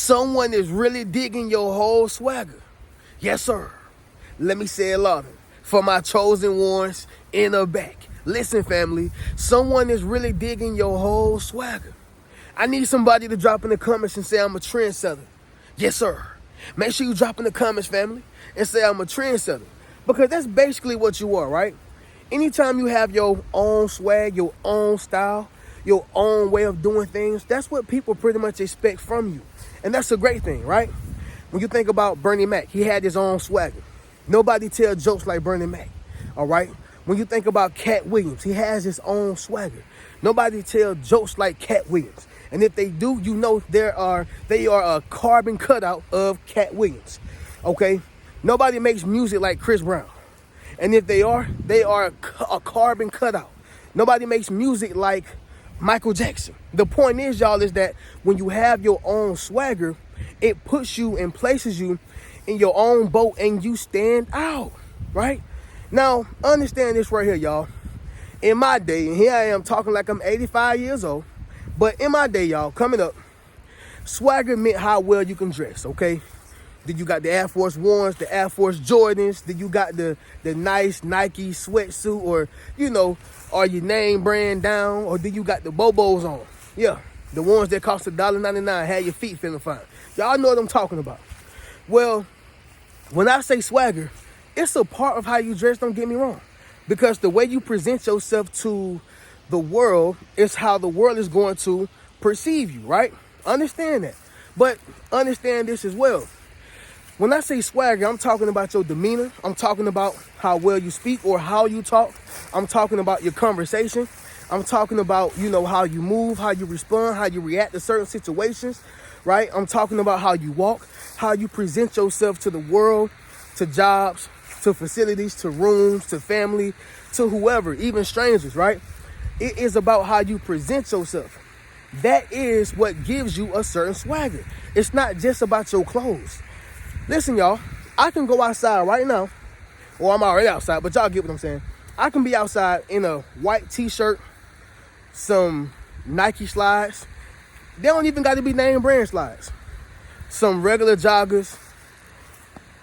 Someone is really digging your whole swagger. Yes, sir. Let me say it louder. For my chosen ones in the back. Listen, family. Someone is really digging your whole swagger. I need somebody to drop in the comments and say I'm a trendsetter. Yes, sir. Make sure you drop in the comments, family, and say I'm a trendsetter. Because that's basically what you are, right? Anytime you have your own swag, your own style, your own way of doing things, that's what people pretty much expect from you. And that's a great thing, right? When you think about Bernie Mac, he had his own swagger. Nobody tell jokes like Bernie Mac, all right? When you think about Cat Williams, he has his own swagger. Nobody tell jokes like Cat Williams. And if they do, you know they are a carbon cutout of Cat Williams, okay? Nobody makes music like Chris Brown. And if they are a carbon cutout. Nobody makes music like Michael Jackson. The point is, y'all, is that when you have your own swagger, it puts you and places you in your own boat and you stand out, right? Now, understand this right here, y'all. In my day, and here I am talking like I'm 85 years old, but in my day, y'all, coming up, swagger meant how well you can dress, okay? Then you got the Air Force Ones, the Air Force Jordans, then you got the nice Nike sweatsuit, or, you know, or your name brand down, or then you got the Bobos on. Yeah, the ones that cost $1.99, had your feet feeling fine. Y'all know what I'm talking about. Well, when I say swagger, it's a part of how you dress, don't get me wrong. Because the way you present yourself to the world is how the world is going to perceive you, right? Understand that. But understand this as well. When I say swagger, I'm talking about your demeanor. I'm talking about how well you speak or how you talk. I'm talking about your conversation. I'm talking about, you know, how you move, how you respond, how you react to certain situations, right? I'm talking about how you walk, how you present yourself to the world, to jobs, to facilities, to rooms, to family, to whoever, even strangers, right? It is about how you present yourself. That is what gives you a certain swagger. It's not just about your clothes. Listen, y'all, I can go outside right now, or I'm already outside, but y'all get what I'm saying. I can be outside in a white t-shirt, some Nike slides. They don't even got to be name brand slides. Some regular joggers,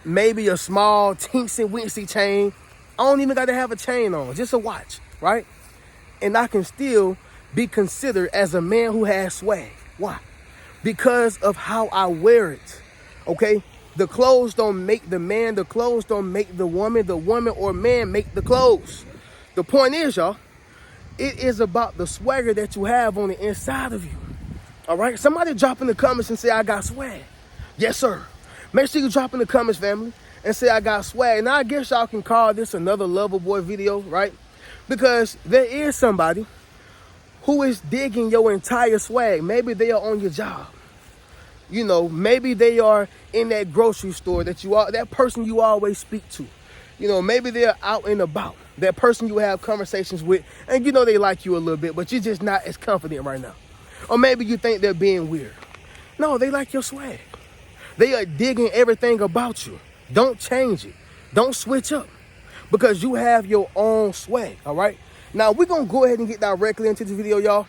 maybe a small Teensy Wincy chain. I don't even got to have a chain on, just a watch, right? And I can still be considered as a man who has swag. Why? Because of how I wear it, okay? The clothes don't make the man. The clothes don't make the woman. The woman or man make the clothes. The point is, y'all, it is about the swagger that you have on the inside of you. All right? Somebody drop in the comments and say, I got swag. Yes, sir. Make sure you drop in the comments, family, and say, I got swag. Now, I guess y'all can call this another Loverboy video, right? Because there is somebody who is digging your entire swag. Maybe they are on your job. You know, maybe they are in that grocery store that person you always speak to. You know, maybe they're out and about. That person you have conversations with, and you know they like you a little bit, but you're just not as confident right now. Or maybe you think they're being weird. No, they like your swag. They are digging everything about you. Don't change it. Don't switch up. Because you have your own swag, all right? Now, we're going to go ahead and get directly into this video, y'all.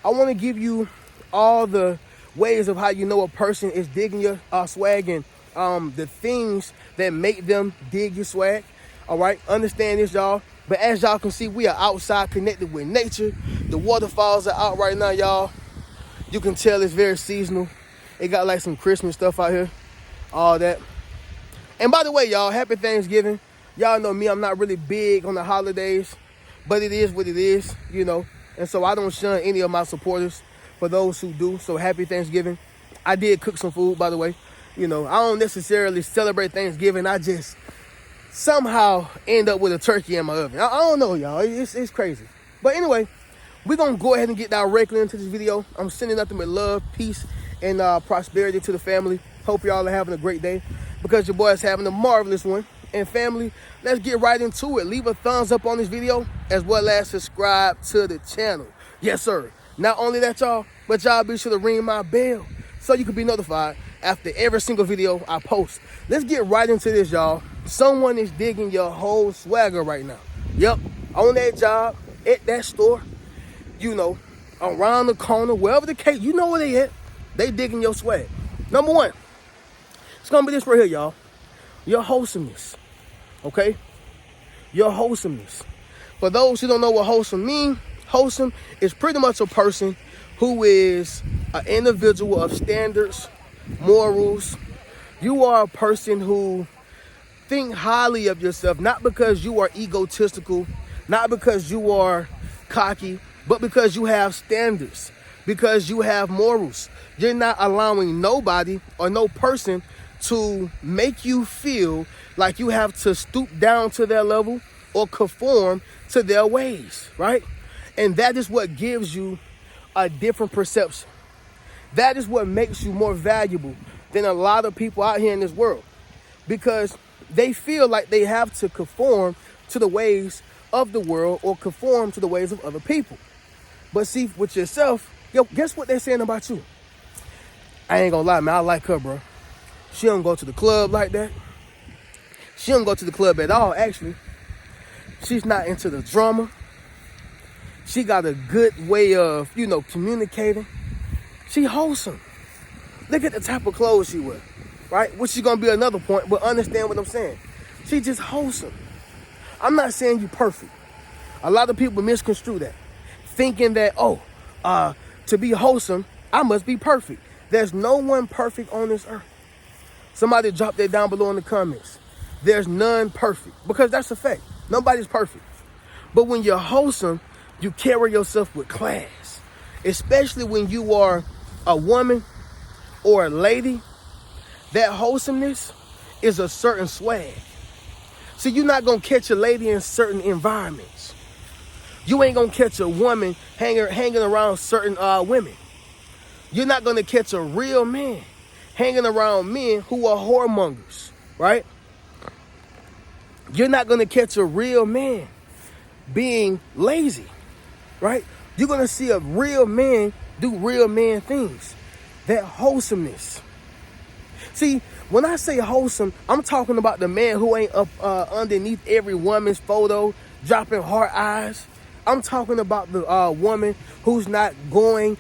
I want to give you all the ways of how you know a person is digging your swag and the things that make them dig your swag. All right, understand this, y'all. But as y'all can see, we are outside connected with nature. The waterfalls are out right now, y'all. You can tell it's very seasonal. It got like some Christmas stuff out here, all that. And by the way, y'all, happy Thanksgiving. Y'all know me, I'm not really big on the holidays, but it is what it is, you know. And so I don't shun any of my supporters. For those who do, so happy Thanksgiving. I did cook some food, by the way. You know, I don't necessarily celebrate Thanksgiving. I just somehow end up with a turkey in my oven. I don't know, y'all. It's crazy. But anyway, we're going to go ahead and get directly into this video. I'm sending nothing but love, peace, and prosperity to the family. Hope y'all are having a great day because your boy is having a marvelous one. And family, let's get right into it. Leave a thumbs up on this video as well as subscribe to the channel. Yes, sir. Not only that, y'all, but y'all be sure to ring my bell so you can be notified after every single video I post. Let's get right into this, y'all. Someone is digging your whole swagger right now. Yep, on that job, at that store, you know, around the corner, wherever the case, you know where they at. They digging your swag. Number one, it's gonna be this right here, y'all. Your wholesomeness. Okay? Your wholesomeness. For those who don't know what wholesome means, wholesome is pretty much a person who is an individual of standards, morals. You are a person who think highly of yourself, not because you are egotistical, not because you are cocky, but because you have standards, because you have morals. You're not allowing nobody or no person to make you feel like you have to stoop down to their level or conform to their ways, right? And that is what gives you a different perception. That is what makes you more valuable than a lot of people out here in this world, because they feel like they have to conform to the ways of the world or conform to the ways of other people. But see, with yourself, yo, guess what they're saying about you? I ain't gonna lie, man, I like her, bro. She don't go to the club like that. She don't go to the club at all, actually. She's not into the drama. She got a good way of, communicating. She wholesome. Look at the type of clothes she wears, right? Which is going to be another point, but understand what I'm saying. She just wholesome. I'm not saying you perfect. A lot of people misconstrue that, thinking that, to be wholesome, I must be perfect. There's no one perfect on this earth. Somebody drop that down below in the comments. There's none perfect, because that's a fact. Nobody's perfect. But when you're wholesome, you carry yourself with class, especially when you are a woman or a lady. That wholesomeness is a certain swag. See, you're not going to catch a lady in certain environments. You ain't going to catch a woman hanging around certain women. You're not going to catch a real man hanging around men who are whoremongers, right? You're not going to catch a real man being lazy, right? You're going to see a real man do real man things. That wholesomeness. See, when I say wholesome, I'm talking about the man who ain't up underneath every woman's photo, dropping heart eyes. I'm talking about the woman who's not going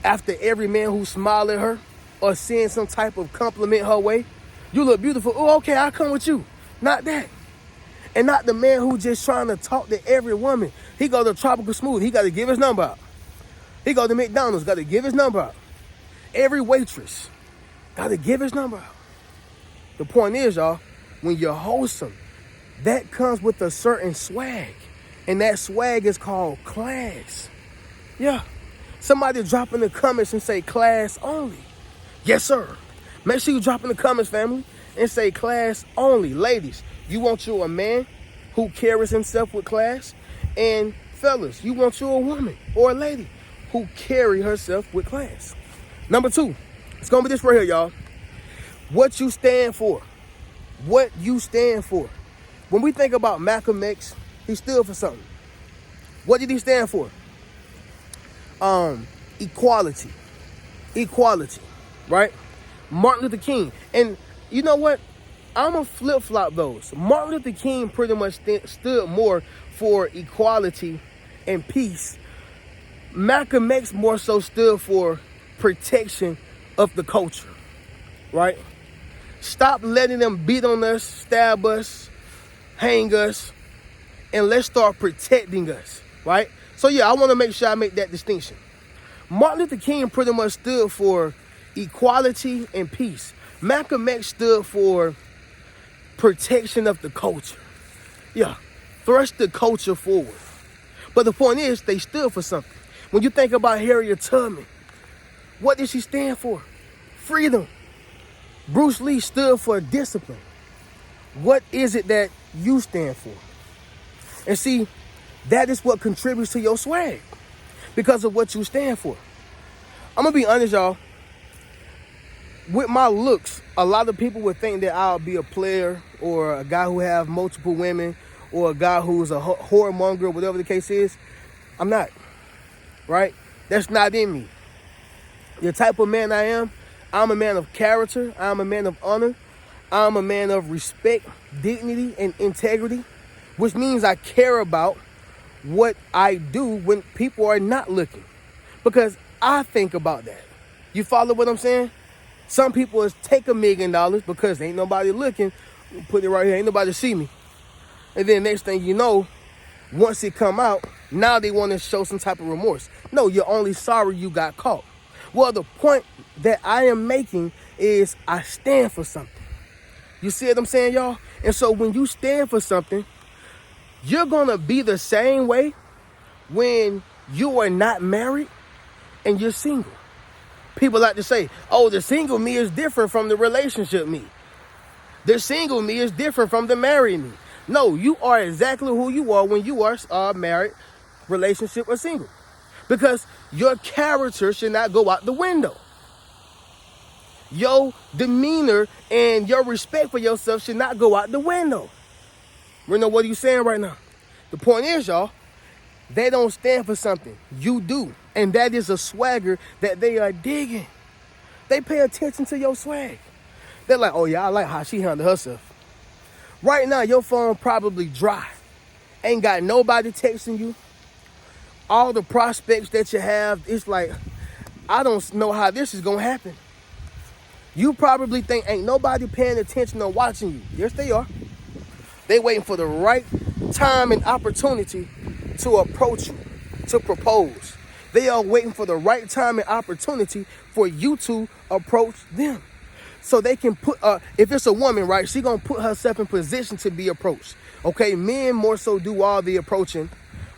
after every man who smiled at her or send some type of compliment her way. You look beautiful. Oh, okay, I'll come with you. Not that. And not the man who just trying to talk to every woman. He go to Tropical Smooth. He got to give his number out. He go to McDonald's. Got to give his number out. Every waitress got to give his number out. The point is, y'all, when you're wholesome, that comes with a certain swag. And that swag is called class. Yeah. Somebody drop in the comments and say class only. Yes, sir. Make sure you drop in the comments, family, and say class only. Ladies, you want you a man who carries himself with class. And fellas, you want you a woman or a lady who carry herself with class. Number two, it's going to be this right here, y'all. What you stand for. What you stand for. When we think about Malcolm X, he stood for something. What did he stand for? Equality. Equality, right? Martin Luther King. And you know what? I'm going to flip-flop those. Martin Luther King pretty much stood more for equality and peace. Malcolm X more so stood for protection of the culture, right? Stop letting them beat on us, stab us, hang us, and let's start protecting us, right? So yeah, I want to make sure I make that distinction. Martin Luther King pretty much stood for equality and peace. Malcolm X stood for protection of the culture. Yeah, thrust the culture forward. But the point is, they stood for something. When you think about Harriet Tubman, what did she stand for? Freedom. Bruce Lee stood for discipline. What is it that you stand for? And see, that is what contributes to your swag, because of what you stand for. I'm going to be honest, y'all. With my looks, a lot of people would think that I'll be a player or a guy who have multiple women or a guy who's a whoremonger, whatever the case is. I'm not, right? That's not in me. The type of man I am, I'm a man of character. I'm a man of honor. I'm a man of respect, dignity, and integrity, which means I care about what I do when people are not looking, because I think about that. You follow what I'm saying? Some people is take $1 million because ain't nobody looking. Put it right here, ain't nobody see me. And then next thing you know, once it come out, now they want to show some type of remorse. No, you're only sorry you got caught. Well, the point that I am making is I stand for something. You see what I'm saying, y'all? And so when you stand for something, you're going to be the same way when you are not married and you're single. People like to say, oh, the single me is different from the relationship me. The single me is different from the married me. No, you are exactly who you are when you are married, relationship, or single. Because your character should not go out the window. Your demeanor and your respect for yourself should not go out the window. Reno, what are you saying right now? The point is, y'all, they don't stand for something. You do. And that is a swagger that they are digging. They pay attention to your swag. They're like, oh, yeah, I like how she handled herself. Right now, your phone probably dry. Ain't got nobody texting you. All the prospects that you have, it's like, I don't know how this is going to happen. You probably think ain't nobody paying attention or watching you. Yes, they are. They waiting for the right time and opportunity to approach you, to propose. They are waiting for the right time and opportunity for you to approach them. So they can put, if it's a woman, right, she going to put herself in position to be approached. Okay, men more so do all the approaching,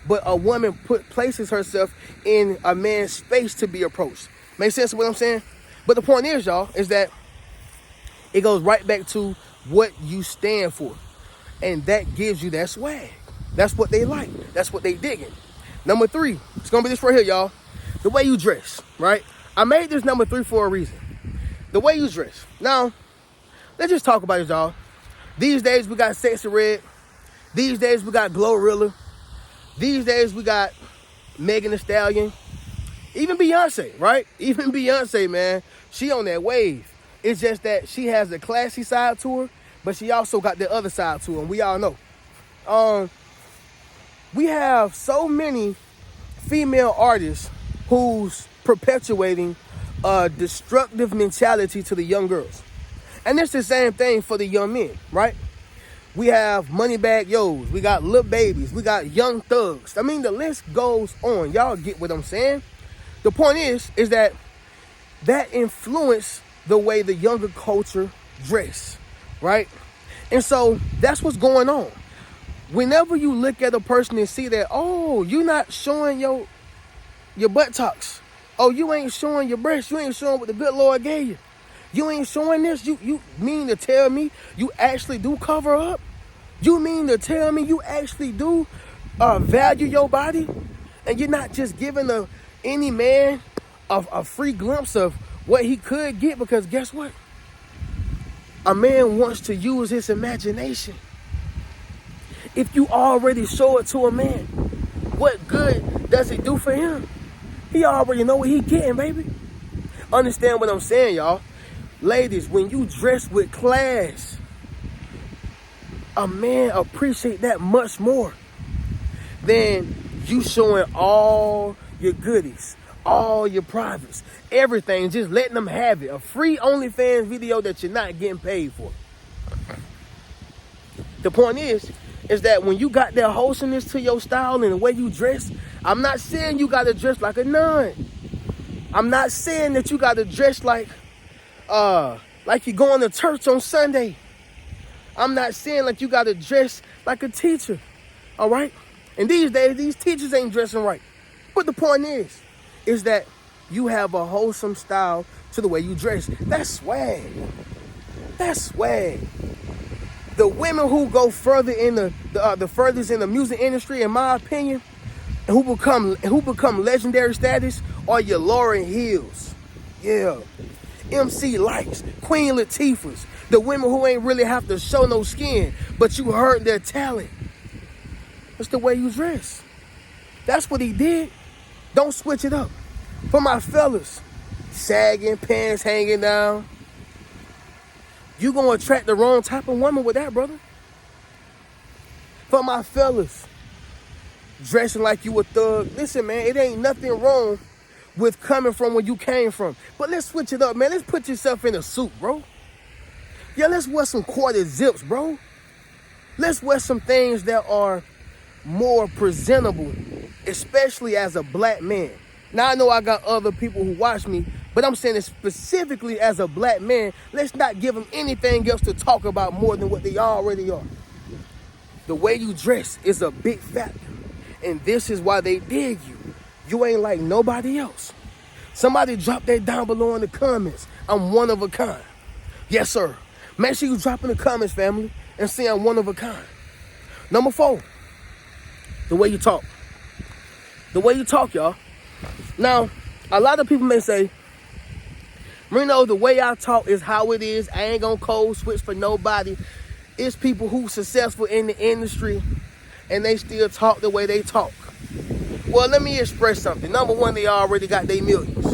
but a woman places herself in a man's space to be approached. Make sense of what I'm saying? But the point is, y'all, is that it goes right back to what you stand for. And that gives you that swag. That's what they like. That's what they digging. Number 3, it's going to be this right here, y'all. The way you dress, right? I made this number 3 for a reason. The way you dress. Now, let's just talk about it, y'all. These days, we got Sexy Red. These days, we got Glorilla. These days, we got Megan Thee Stallion. Even Beyonce, right? Even Beyonce, man. She on that wave. It's just that she has a classy side to her, but she also got the other side to her, and we all know. We have so many female artists who's perpetuating a destructive mentality to the young girls. And it's the same thing for the young men, right? We have Moneybagg Yo's, we got Lil Babies, we got Young Thugs. I mean, the list goes on. Y'all get what I'm saying? The point is that influence the way the younger culture dress, right? And so that's what's going on. Whenever you look at a person and see that, oh, you're not showing your buttocks. Oh, you ain't showing your breasts. You ain't showing what the good Lord gave you. You ain't showing this. You mean to tell me you actually do cover up? You mean to tell me you actually do value your body? And you're not just giving any man a free glimpse of what he could get? Because guess what? A man wants to use his imagination. If you already show it to a man, what good does it do for him? He already know what he getting, baby. Understand what I'm saying, y'all? Ladies, when you dress with class, a man appreciate that much more than you showing all your goodies, all your privates, everything, just letting them have it. A free OnlyFans video that you're not getting paid for. The point is that when you got that wholesomeness to your style and the way you dress, I'm not saying you got to dress like a nun. I'm not saying that you got to dress like you're going to church on Sunday. I'm not saying like you got to dress like a teacher, all right? And these days, these teachers ain't dressing right. But the point is that you have a wholesome style to the way you dress. That's swag. That's swag. The women who go further in the furthest in the music industry, in my opinion, who become legendary status, are your Lauryn Hills, yeah, MC Lights, Queen Latifahs, the women who ain't really have to show no skin, but you heard their talent. It's the way you dress. That's what he did. Don't switch it up. For my fellas, sagging, pants hanging down, you gonna attract the wrong type of woman with that, brother. For my fellas, dressing like you a thug. Listen, man, it ain't nothing wrong with coming from where you came from. But let's switch it up, man. Let's put yourself in a suit, bro. Yeah, let's wear some quarter zips, bro. Let's wear some things that are more presentable, especially as a black man. Now, I know I got other people who watch me, but I'm saying it specifically as a black man. Let's not give them anything else to talk about more than what they already are. The way you dress is a big factor, and this is why they dig you. You ain't like nobody else. Somebody drop that down below in the comments. I'm one of a kind. Yes, sir. Make sure you drop in the comments, family, and say I'm one of a kind. Number 4, the way you talk. The way you talk, y'all. Now, a lot of people may say, Reno, the way I talk is how it is. I ain't gonna code switch for nobody. It's people who successful in the industry, and they still talk the way they talk. Well, let me express something. Number 1, they already got their millions.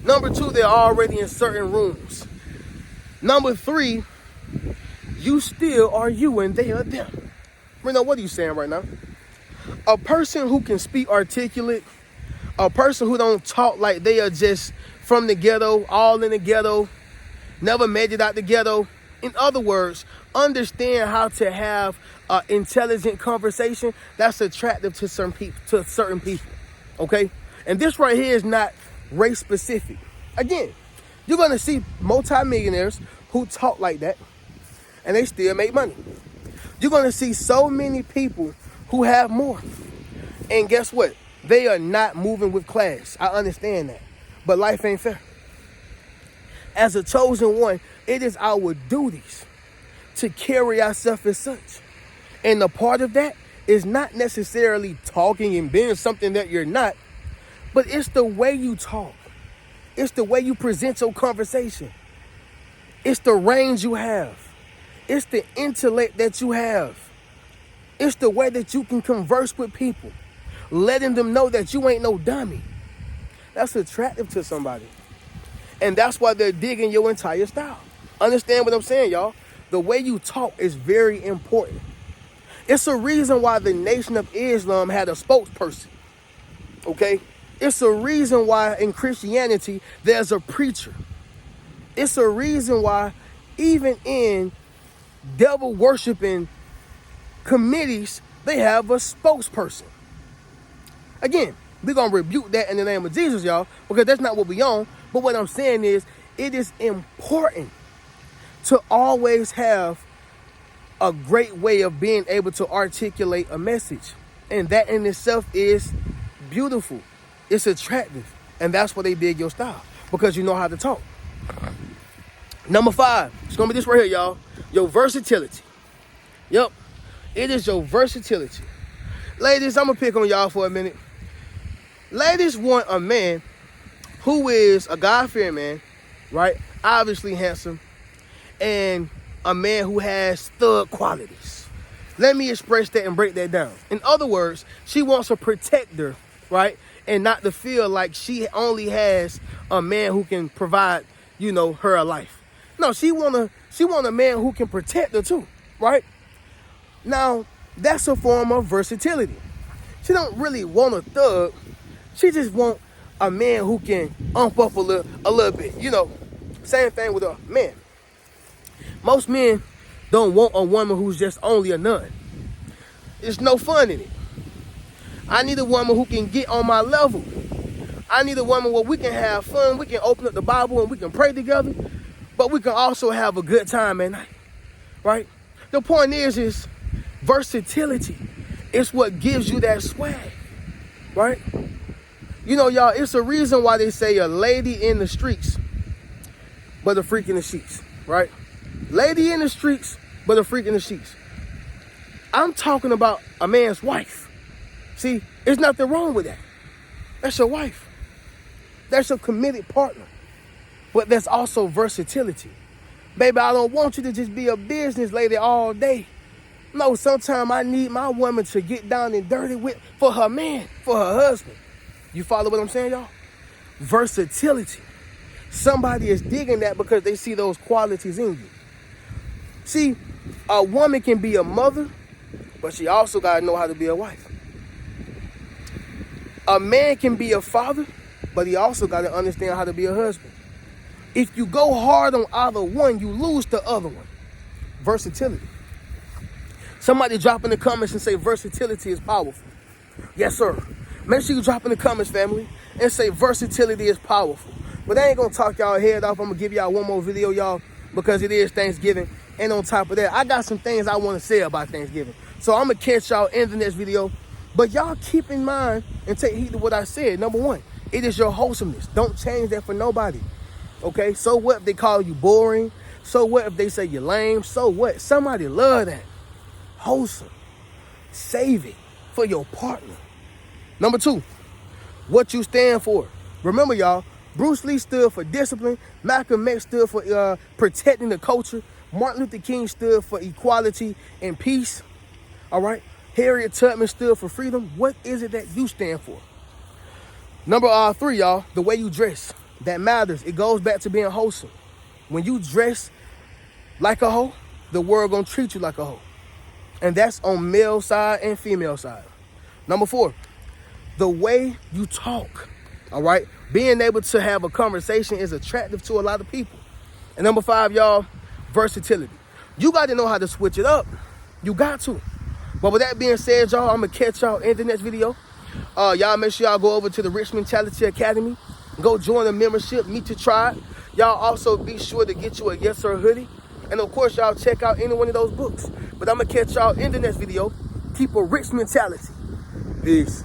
Number 2, they're already in certain rooms. Number 3, you still are you and they are them. Reno, what are you saying right now? A person who can speak articulate, a person who don't talk like they are just from the ghetto, all in the ghetto, never made it out the ghetto. In other words, understand how to have an intelligent conversation. That's attractive to certain people, okay? And this right here is not race specific. Again, you're going to see multimillionaires who talk like that, and they still make money. You're going to see so many people who have more. And guess what? They are not moving with class. I understand that. But life ain't fair. As a chosen one, it is our duties to carry ourselves as such. And a part of that is not necessarily talking and being something that you're not, but it's the way you talk. It's the way you present your conversation. It's the range you have. It's the intellect that you have. It's the way that you can converse with people, letting them know that you ain't no dummy. That's attractive to somebody. And that's why they're digging your entire style. Understand what I'm saying, y'all? The way you talk is very important. It's a reason why the Nation of Islam had a spokesperson, okay? It's a reason why in Christianity there's a preacher. It's a reason why even in devil worshiping committees, they have a spokesperson. Again, we're going to rebuke that in the name of Jesus, y'all, because that's not what we on. But what I'm saying is, it is important to always have a great way of being able to articulate a message. And that in itself is beautiful. It's attractive. And that's why they dig your style, because you know how to talk. Number 5, it's going to be this right here, y'all. Your versatility. Yep. It is your versatility. Ladies, I'm going to pick on y'all for a minute. Ladies want a man who is a God-fearing man, right? Obviously handsome. And a man who has thug qualities. Let me express that and break that down. In other words, she wants a protector, right? And not to feel like she only has a man who can provide, her a life. No, she want a man who can protect her too, right? Now, that's a form of versatility. She don't really want a thug. She just want a man who can ump up a little bit. Same thing with a man. Most men don't want a woman who's just only a nun. It's no fun in it. I need a woman who can get on my level. I need a woman where we can have fun. We can open up the Bible and we can pray together. But we can also have a good time at night, right? The point is versatility. It's what gives you that swag, right? Y'all, it's a reason why they say a lady in the streets, but a freak in the sheets, right? Lady in the streets, but a freak in the sheets. I'm talking about a man's wife. See, there's nothing wrong with that. That's your wife. That's your committed partner. But there's also versatility. Baby, I don't want you to just be a business lady all day. No, sometimes I need my woman to get down and dirty for her man, for her husband. You follow what I'm saying, y'all? Versatility. Somebody is digging that because they see those qualities in you. See, a woman can be a mother, but she also got to know how to be a wife. A man can be a father, but but he also got to understand how to be a husband. If you go hard on either one, you lose the other one. Versatility. Somebody drop in the comments and say versatility is powerful. Yes, sir. Make sure you drop in the comments, family, and say versatility is powerful. But I ain't going to talk y'all head off. I'm going to give y'all one more video, y'all, because it is Thanksgiving. And on top of that, I got some things I want to say about Thanksgiving. So I'm going to catch y'all in the next video. But y'all keep in mind and take heed to what I said. Number one, it is your wholesomeness. Don't change that for nobody. Okay? So what if they call you boring? So what if they say you're lame? So what? Somebody love that. Wholesome. Save it for your partner. Number two, what you stand for. Remember, y'all, Bruce Lee stood for discipline. Malcolm X stood for protecting the culture. Martin Luther King stood for equality and peace. All right? Harriet Tubman stood for freedom. What is it that you stand for? Number three, y'all, the way you dress. That matters. It goes back to being wholesome. When you dress like a hoe, the world gonna treat you like a hoe. And that's on male side and female side. Number four, the way you talk. All right? Being able to have a conversation is attractive to a lot of people. And number five, y'all, versatility. You got to know how to switch it up. You got to. But with that being said, y'all, I'm going to catch y'all in the next video. Y'all make sure y'all go over to the Rich Mentality Academy. Go join the membership. Meet your tribe. Y'all also be sure to get you a Yes Sir hoodie. And, of course, y'all check out any one of those books. But I'm going to catch y'all in the next video. Keep a rich mentality. Peace.